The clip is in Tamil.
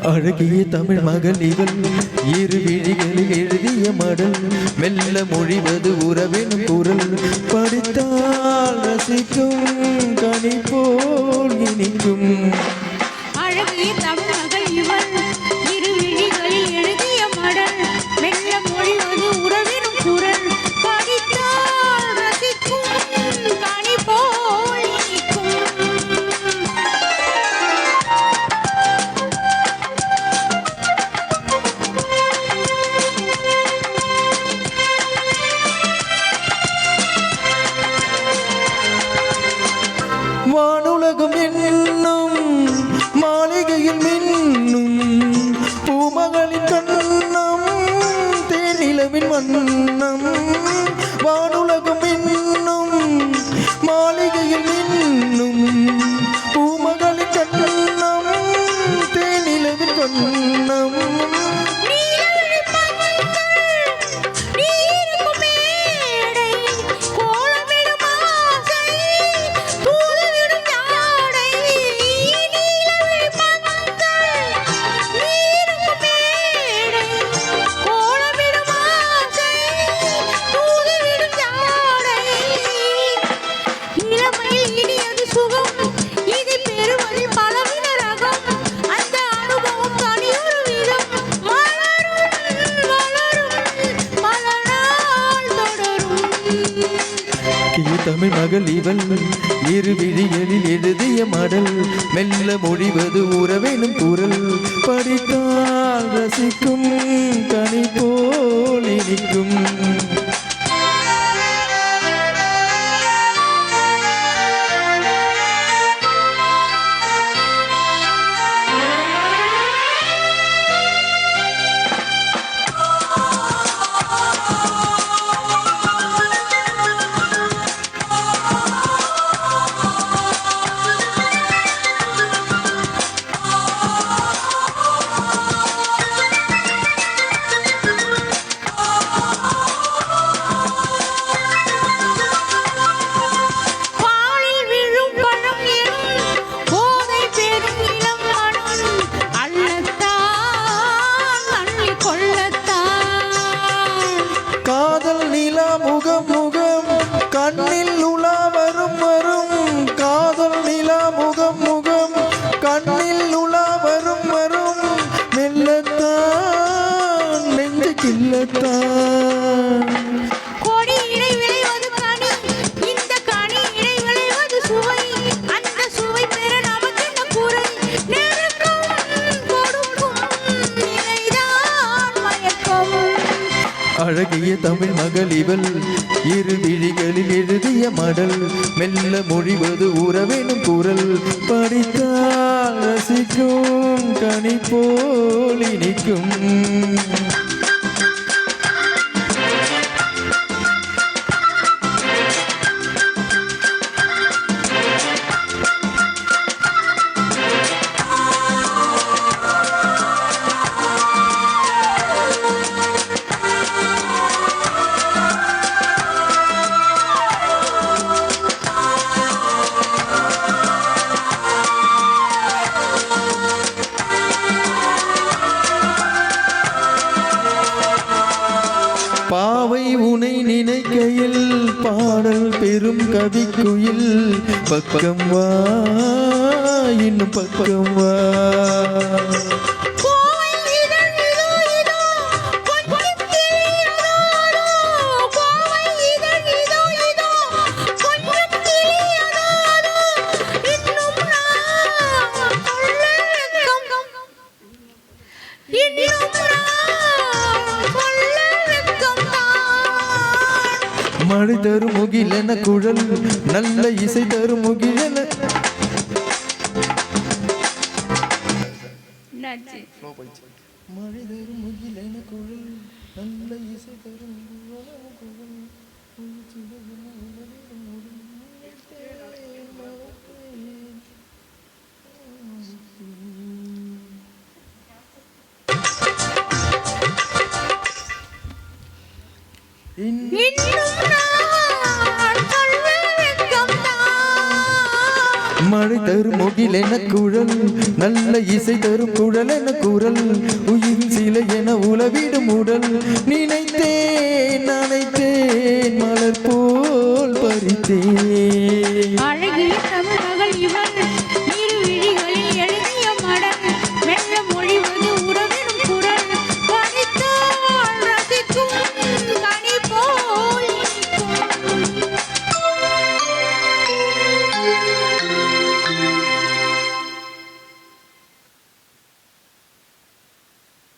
அழகிய தமிழ் மகள் இவள் இரு விழிகளில் எழுதிய மடல் மெல்ல மொழிவது உறவெனும் குரல் படித்தால் ரசிக்கும் கனி போல் இனிக்கும் அழகிய தமிழ் மகள் இவள் இரு விழிகளில் எழுதிய மடல் மெல்ல மொழிவது உறவெனும் குரல் படித்தால் ரசிக்கும் கனி போல் இனிக்கும் வானுலகம் என்னும் மாளிகையில் மின்னும் பூமகளின் கண்ணம் தேனிலவின் வண்ணம் வானுலகம் என்னும் மாளிகையில் மின்னும் பூமகளின் கண்ணம் தேனிலவின் வண்ணம் தமிழ் மகள் இவள் இரு விழிகளில் எழுதிய மடல் மெல்ல மொழிவது உறவெனும் குரல் படித்தால் ரசிக்கும் கனி போல் இனிக்கும் கண்ணில் உலா வரும் வரும் காதல் நிலா முகம் முகம் கண்ணில் உலா வரும் வரும் மெல்லத்தான் நெஞ்சு கில்லத்தான் கோடி இணை விளைவது கனி இந்த கனி இணை விளைவது சுவை அந்த சுவை பெற நமக்கு என்ன குறை நெருக்கம் கொடுக்கும் நிலைதான் மயக்கம் அழகிய தமிழ் மகள் இவள் இரு விழிகளில் எழுதிய மடல் மெல்ல மொழிவது உறவெனும் குரல் படித்தால் ரசிக்கும் கனி போல் இனிக்கும் பாவை உனை நினைக்கையில் பாடல் பெரும் கவிக்குயில் பக்கம் வா இன்னும் பக்கம் வா மழை தரும் முகிலென குழல் நல்ல இசை தரும் முகிலென மழை தரும் முகிலென குழல் நல்ல இசை தரும் மழை தரும் முகில் என குழல் நல்ல இசை தரும் குழல் என குரல் உயிர் சிலை என உலவிடும் உடல் நினைத்தேன் மலர் போல் பறித்தேன்